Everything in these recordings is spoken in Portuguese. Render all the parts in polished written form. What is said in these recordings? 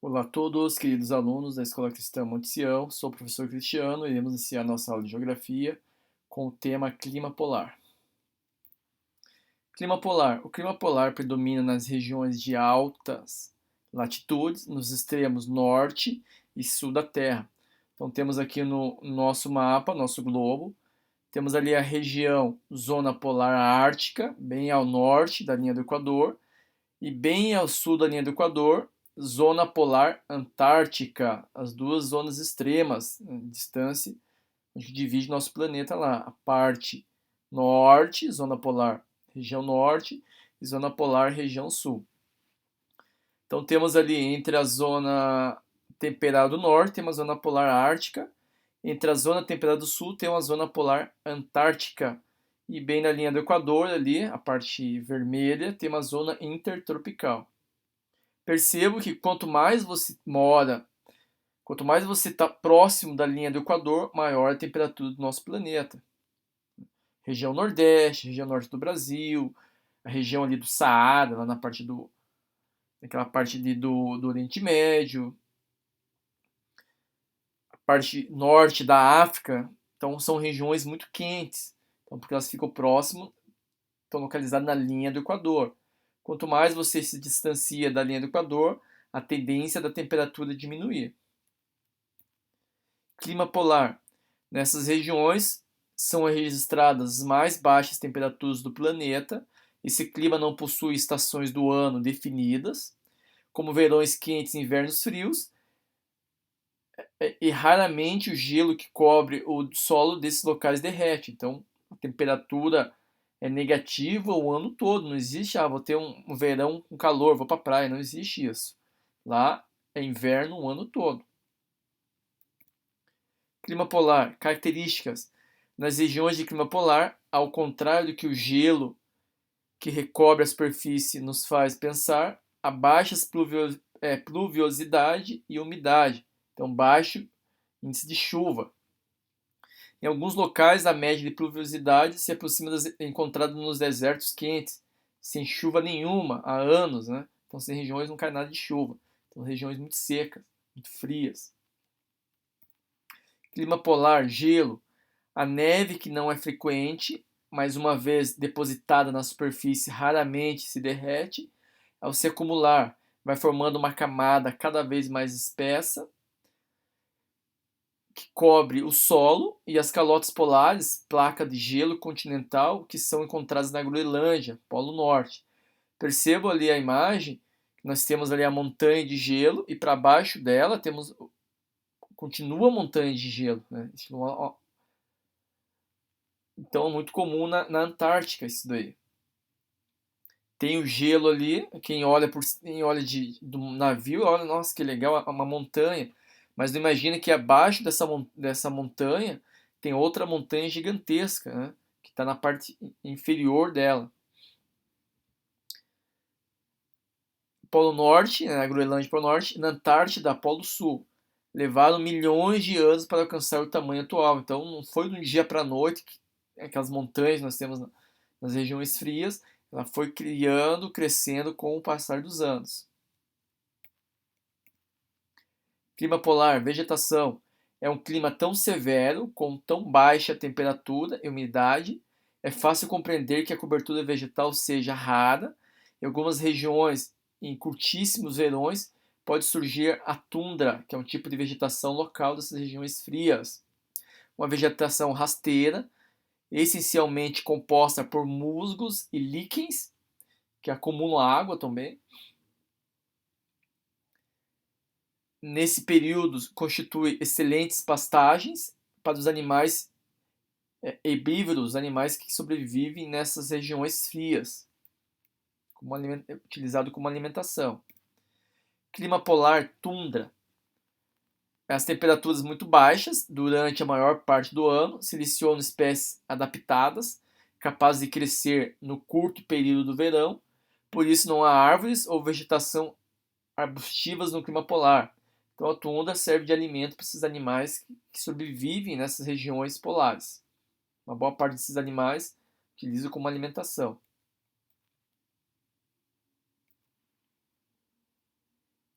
Olá a todos, queridos alunos da Escola Cristã Monte Sião. Sou o professor Cristiano e iremos iniciar nossa aula de Geografia com o tema Clima Polar. Clima polar. O clima polar predomina nas regiões de altas latitudes, nos extremos norte e sul da Terra. Então temos aqui no nosso mapa, nosso globo, temos ali a região Zona Polar Ártica, bem ao norte da linha do Equador, e bem ao sul da linha do Equador, Zona Polar Antártica, as duas zonas extremas de distância, a gente divide nosso planeta lá. A parte norte, Zona Polar, região norte, e Zona Polar, região sul. Então temos ali entre a zona temperada do norte, tem uma zona polar ártica, entre a zona temperada do sul tem uma zona polar antártica, e bem na linha do Equador ali, a parte vermelha, tem uma zona intertropical. Percebo que quanto mais você mora, quanto mais você está próximo da linha do Equador, maior a temperatura do nosso planeta. Região Nordeste, região Norte do Brasil, a região ali do Saara, lá na parte naquela parte ali do Oriente Médio, a parte norte da África, então são regiões muito quentes, então porque elas ficam próximo, estão localizadas na linha do Equador. Quanto mais você se distancia da linha do Equador, a tendência da temperatura diminuir. Clima polar. Nessas regiões são registradas as mais baixas temperaturas do planeta. Esse clima não possui estações do ano definidas, como verões quentes e invernos frios, e raramente o gelo que cobre o solo desses locais derrete. Então, a temperatura é negativa o ano todo. Não existe, vou ter um verão com calor, vou para a praia. Não existe isso. Lá é inverno o ano todo. Clima polar. Características. Nas regiões de clima polar, ao contrário do que o gelo que recobre a superfície nos faz pensar, há baixas pluviosidade e umidade. Então, baixo índice de chuva. Em alguns locais, a média de pluviosidade se aproxima das encontradas nos desertos quentes, sem chuva nenhuma há anos, né? Então, são regiões não cai nada de chuva. São regiões muito secas, muito frias. Clima polar, gelo. A neve, que não é frequente, mas uma vez depositada na superfície, raramente se derrete. Ao se acumular, vai formando uma camada cada vez mais espessa que cobre o solo e as calotas polares, placa de gelo continental, que são encontradas na Groenlândia, Polo Norte. Percebo ali a imagem, nós temos ali a montanha de gelo e para baixo dela continua a montanha de gelo, né? Então é muito comum na Antártica isso daí. Tem o gelo ali, quem olha do navio, olha, nossa, que legal, uma montanha. Mas não imagina que abaixo dessa montanha tem outra montanha gigantesca, né? Que está na parte inferior dela. Polo Norte, né, na Groenlândia Polo Norte, e na Antártida, Polo Sul. Levaram milhões de anos para alcançar o tamanho atual. Então não foi de um dia para a noite que aquelas montanhas que nós temos nas regiões frias, ela foi criando, crescendo com o passar dos anos. Clima polar, vegetação. É um clima tão severo, com tão baixa temperatura e umidade, é fácil compreender que a cobertura vegetal seja rara. Em algumas regiões, em curtíssimos verões, pode surgir a tundra, que é um tipo de vegetação local dessas regiões frias. Uma vegetação rasteira, essencialmente composta por musgos e líquens, que acumulam água também. Nesse período, constitui excelentes pastagens para os animais herbívoros, animais que sobrevivem nessas regiões frias, utilizado como alimentação. Clima polar, tundra. As temperaturas muito baixas durante a maior parte do ano selecionam espécies adaptadas, capazes de crescer no curto período do verão, por isso não há árvores ou vegetação arbustivas no clima polar. Então a tundra serve de alimento para esses animais que sobrevivem nessas regiões polares. Uma boa parte desses animais utilizam como alimentação.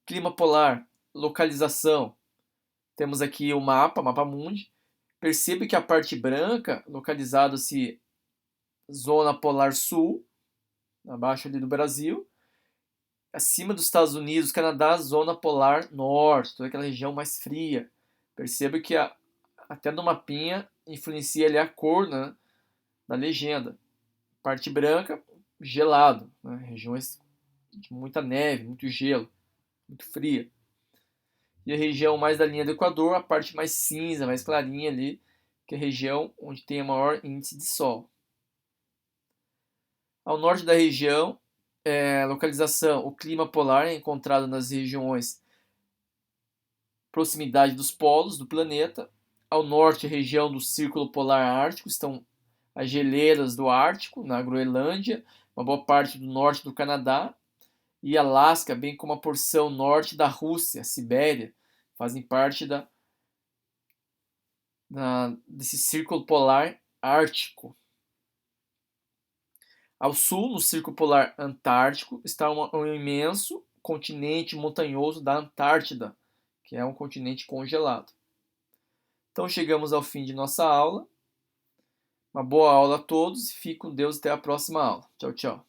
Clima polar. localização. Temos aqui o mapa mundi. Percebe que a parte branca, localizada-se zona polar sul, abaixo ali do Brasil. Acima dos Estados Unidos, Canadá, zona polar norte, toda aquela região mais fria. Perceba que até no mapinha influencia ali a cor, né, da legenda. Parte branca, gelado, né, regiões de muita neve, muito gelo, muito fria. E a região mais da linha do Equador, a parte mais cinza, mais clarinha ali, que é a região onde tem a maior índice de sol. Ao norte da região, localização, o clima polar é encontrado nas regiões proximidade dos polos do planeta. Ao norte, a região do Círculo Polar Ártico, estão as geleiras do Ártico, na Groenlândia, uma boa parte do norte do Canadá e Alasca, bem como a porção norte da Rússia, Sibéria, fazem parte desse Círculo Polar Ártico. Ao sul, no Círculo Polar Antártico, está um imenso continente montanhoso da Antártida, que é um continente congelado. Então chegamos ao fim de nossa aula. Uma boa aula a todos e fique com Deus até a próxima aula. Tchau, tchau.